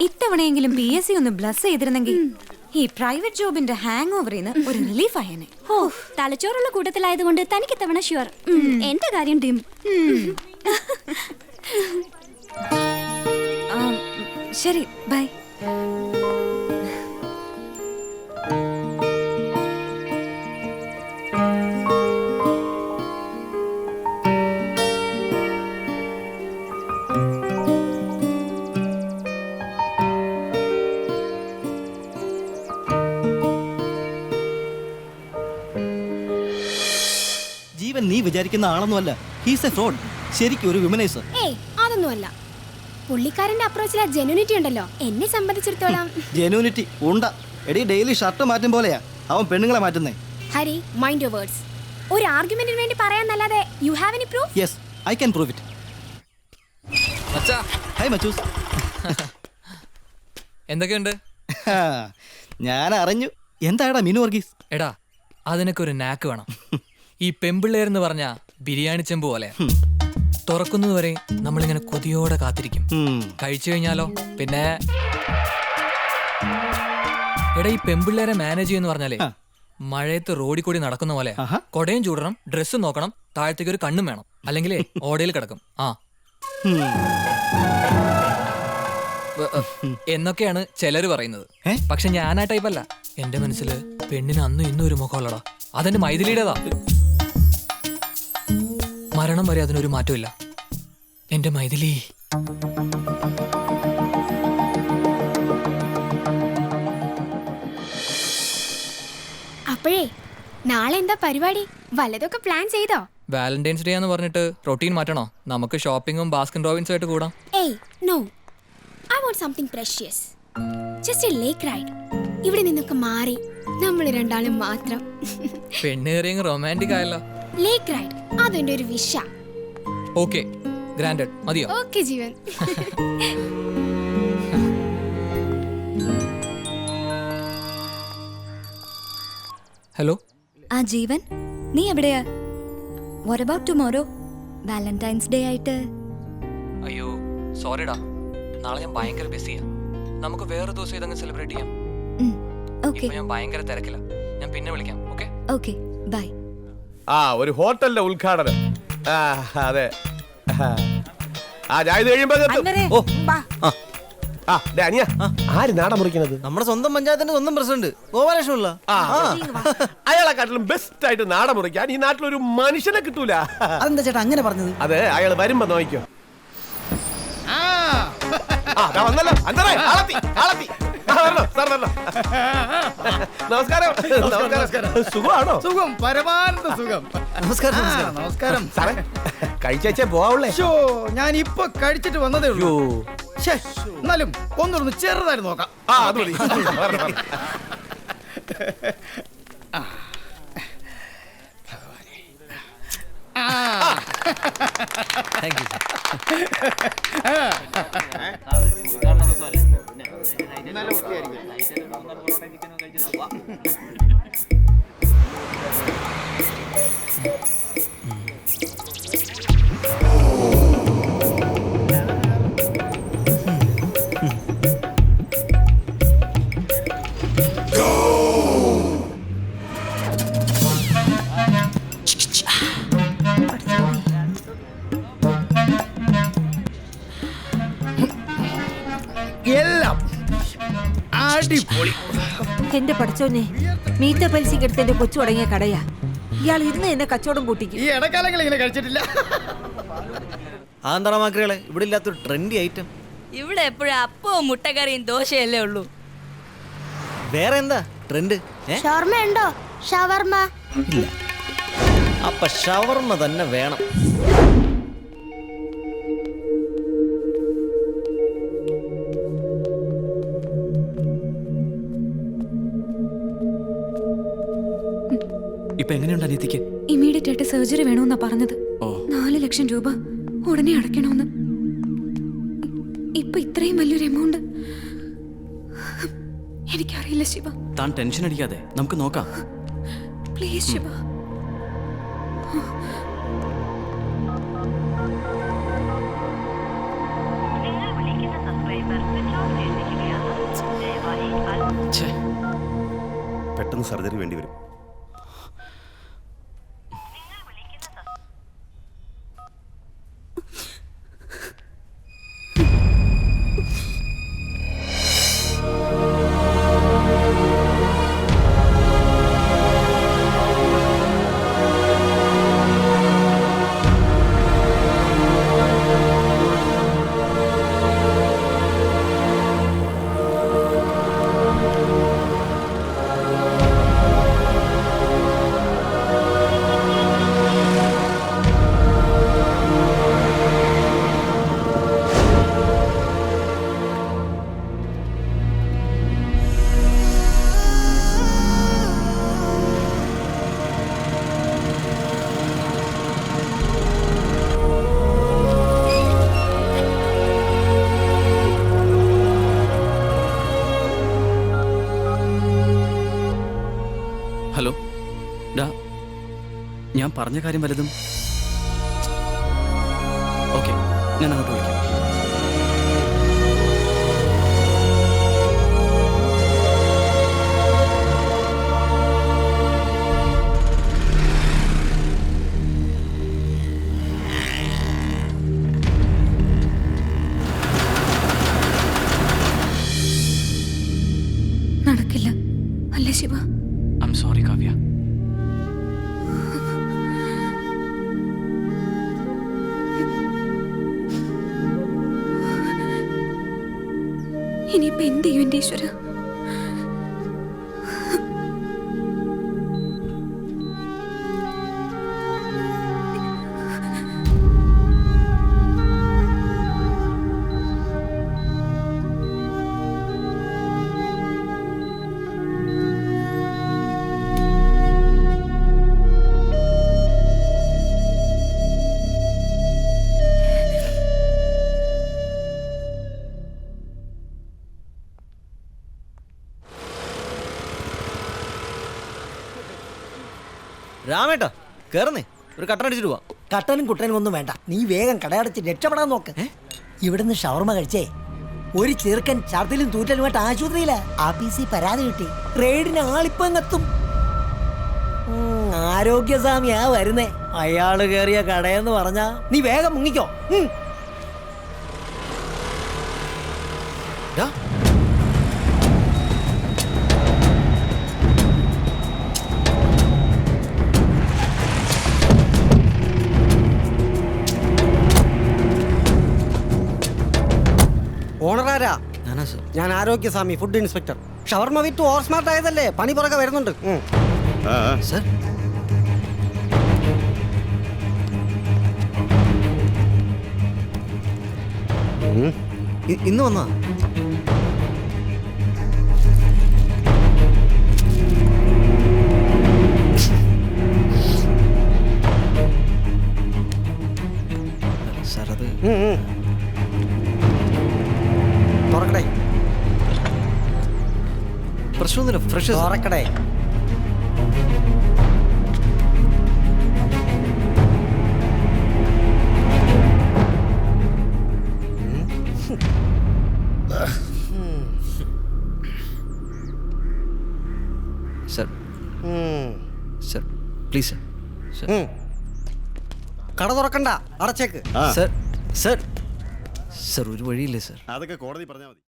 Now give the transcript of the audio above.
ഇത്തവണയെങ്കിലും PSC ഒന്ന് bless ചെയ്തിരുന്നെങ്കിൽ ഈ പ്രൈവറ്റ് ജോബിന്റെ ഹാങ് ഓവറിന്ന് ഒരു റിലീഫ് ആയേനെ. ഓ, തലച്ചോറുള്ള കൂട്ടത്തിലായതുകൊണ്ട് തനിക്ക് തവണ ഷുവർ. എന്റെ കാര്യം ഡിം. ശരി, ബൈ. ജീവൻ നീ വിചാരിക്കുന്ന ആളൊന്നുമല്ല. He's A fraud. ശരിക്കും ഒരു വിമനൈസർ. ഏയ്, അതൊന്നുമല്ല. പുള്ളിക്കാരന്റെ അപ്രോച്ചിൽ ജെനുവിനിറ്റി ഉണ്ടല്ലോ. എന്നെ സംബന്ധിച്ചിടത്തോളം ജെനുവിനിറ്റി ഉണ്ട. എടി ഡെയിലി ഷർട്ട് മാറ്റും പോലെയാ അവൻ പെണ്ണുങ്ങളെ മാറ്റുന്നേ. Hari, mind your words. ഒരു ആർഗ്യുമെന്റിന് വേണ്ടി പറയാന്നല്ലാതെ you have any proof? Yes, I can prove it. മച്ചാ, ഹായ് മച്ചൂസ്. എന്തൊക്കെയുണ്ട്? ഞാൻ അറിഞ്ഞു. എന്താടാ മിനു വർഗീസ്? എടാ, അതിനൊക്കെ ഒരു നാക്ക് വേണം. ഈ പെമ്പിള്ളേരെന്ന് പറഞ്ഞ ബിരിയാണി ചെമ്പ് പോലെ തുറക്കുന്നതുവരെ നമ്മളിങ്ങനെ കൊതിയോടെ കാത്തിരിക്കും. കഴിച്ചു കഴിഞ്ഞാലോ പിന്നെ. എടാ, ഈ പെമ്പിള്ളേരെ മാനേജ് ചെയ്യുന്ന പറഞ്ഞാലേ മഴയത്ത് റോഡിൽ കൂടി നടക്കുന്ന പോലെ കൊടയും ചൂടണം, ഡ്രസ്സും നോക്കണം, താഴത്തേക്ക് ഒരു കണ്ണും വേണം, അല്ലെങ്കിലേ ഓടയിൽ കിടക്കും. എന്നൊക്കെയാണ് ചിലര് പറയുന്നത്. പക്ഷെ ഞാൻ ആ ടൈപ്പല്ല. എന്റെ മനസ്സിൽ പെണ്ണിന് അന്നും ഇന്നും ഒരു മുഖമുള്ളടാ. അതെന്റെ മൈഥിലിയുടേതാ. മരണം വരെ അതിനൊരു മാറ്റമില്ല. എന്റെ മൈഥിലി. അപ്പോഴേ നാളെ എന്താ പരിപാടി? വല്ലതൊക്കെ പ്ലാൻ ചെയ്തോ? വാലന്റൈൻസ് ഡേ എന്ന് പറഞ്ഞിട്ട് റൊട്ടീൻ മാറ്റണോ? നമുക്ക് ഷോപ്പിംഗും ബാസ്കിൻ റോബിൻസും ആയിട്ട് കൂടാം. ഏയ്, no. I want something precious. Just a lake ride. ഇവിടെ നിന്നൊക്കെ മാറി നമ്മൾ രണ്ടാളും മാത്രം. പെണ്ണേറിയ റൊമാൻറ്റിക് ആയല്ലോ. ലേക്ക് റൈഡ് അതെന്റെ ഒരു വിഷ. Okay, granted. മതിയോ? ഓക്കെ ജീവൻ. ഹലോ. ജീവൻ, നീ എവിടെയാ? What about tomorrow? Valentine's day ആയിട്ട്. അയ്യോ സോറിടാ, നാളെ ഞാൻ ഭയങ്കര ബിസിയാ. നമുക്ക് വേറെ ദിവസം ഇതങ്ങ് സെലിബ്രേറ്റ് ചെയ്യാം. ഇപ്പൊ ഞാൻ ഭയങ്കര തിരക്കില്ല. ഞാൻ പിന്നെ വിളിക്കാം. Okay okay, bye. ഒരു ഹോട്ടലിന്റെ ഉദ്ഘാടനം. അതെ. ഞാൻ ഇത് കഴിയുമ്പോ ആര് നാട മുറിക്കുന്നത്? നമ്മുടെ സ്വന്തം പഞ്ചായത്തിന്റെ സ്വന്തം പ്രസിഡന്റ് ഗോപാലകൃഷ്ണ. അയാളെക്കാട്ടിലും ബെസ്റ്റ് ആയിട്ട് നാട മുറിക്കാൻ ഈ നാട്ടിലൊരു മനുഷ്യനെ കിട്ടൂല. അതെന്താ ചേട്ടാ അങ്ങനെ പറഞ്ഞത്? അതെ, അയാൾ വരുമ്പോ നോക്കിയോ. വന്നല്ലോ. നമസ്കാരം. സുഖമാണോ? സുഖം, പരമാനന്ദ സുഖം. നമസ്കാരം. നമസ്കാരം സാറേ, കഴിച്ചേ പോവാവുള്ളേ. ഞാൻ ഇപ്പൊ കഴിച്ചിട്ട് വന്നതേ ഉള്ളൂ. എന്നാലും ഒന്നൊന്ന് ചെറുതായിട്ട് നോക്കാം. അത് മതി. എല്ലാം അടിപൊളി. എന്റെ പഠിച്ചോനെ, മീറ്റ പലിശക്ക് എടുത്ത് എന്റെ കൊച്ചു തുടങ്ങിയ കടയാ. ഇയാൾ ഇരുന്ന് എന്നെ കച്ചവടം കൂട്ടിക്കും. ഈ ഇടക്കാലങ്ങൾ ഇങ്ങനെ കഴിച്ചിട്ടില്ല. ആന്ധ്രാമാക്രികളെ ഇവിടെ ഇല്ലാത്തൊരു ട്രെൻഡി ഐറ്റം. ഇവിടെ എപ്പോഴും അപ്പവും മുട്ടക്കറിയും ദോശയല്ലേ ഉള്ളൂ. വേറെ എന്താ ട്രെൻഡ്? ഷവർമ ഉണ്ടോ? ഷവർമ ഇല്ല. അപ്പൊ ഷവർമ തന്നെ വേണം. ഇപ്പൊ എങ്ങനെയുണ്ട് അനിയത്തിക്ക്? ഇമ്മീഡിയറ്റ് ആയിട്ട് സർജറി വേണമെന്നാ പറഞ്ഞത്. 4 ലക്ഷം രൂപ ഉടനെ അടയ്ക്കണമെന്ന്. ഇപ്പൊ ഇത്രയും വലിയൊരു എമൗണ്ട് എനിക്കറിയില്ല ശിവ. താൻ ടെൻഷൻ അടിക്കാതെ, നമുക്ക് നോക്കാം. പ്ലീസ് ശിവ. പെട്ടെന്ന് സർജറി വേണ്ടി വരും. ഹലോ ഡാ, ഞാൻ പറഞ്ഞ കാര്യം വല്ലതും? ഓക്കെ, ഞാൻ അങ്ങോട്ട് വിളിക്കാം. നടക്കില്ല അല്ലേ ശിവ? I'm sorry Kavya. ഇനിയിപ്പോ എന്ത് ചെയ്യും എന്റെ ഈശ്വര? രാമേട്ടാ കേറുന്നേ, ഒരു കട്ടൻ അടിച്ചിട്ട് പോവാ. കട്ടനും കുട്ടനും ഒന്നും വേണ്ട, നീ വേഗം കടയടച്ച് രക്ഷപ്പെടാൻ നോക്ക്. ഇവിടുന്ന് ഷവർമ കഴിച്ചേ ഒരു ചെറുക്കൻ ഛർദിലും തൂറ്റലുമായിട്ട് ആശുപത്രിയില. ആഫീസിൽ പരാതി കിട്ടി, റെയ്ഡിന് ആളിപ്പം എത്തും. ആരോഗ്യസ്വാമിയാ വരുന്നേ. അയാള് കേറിയ കടയെന്ന് പറഞ്ഞാ നീ വേഗം മുങ്ങിക്കോ. ഓണറാരാ? ഞാൻ ആരോഗ്യസ്വാമി, ഫുഡ് ഇൻസ്പെക്ടർ. ഷവർമ വിറ്റ് ഓവർ സ്മാർട്ട് ആയതല്ലേ, പണി പുറകെ വരുന്നുണ്ട്. സർ ഇന്ന് വന്നാ? സാർ അത് തുറക്കടേ. പ്രശ്നമൊന്നുമില്ല, ഫ്രഷ് തുറക്കടേ. Sir sir please sir. കട തുറക്കണ്ട, അടച്ചേക്ക്. സർ സർ സർ ഒരു വഴിയില്ലേ സർ? അതൊക്കെ കോടതി പറഞ്ഞാൽ മതി.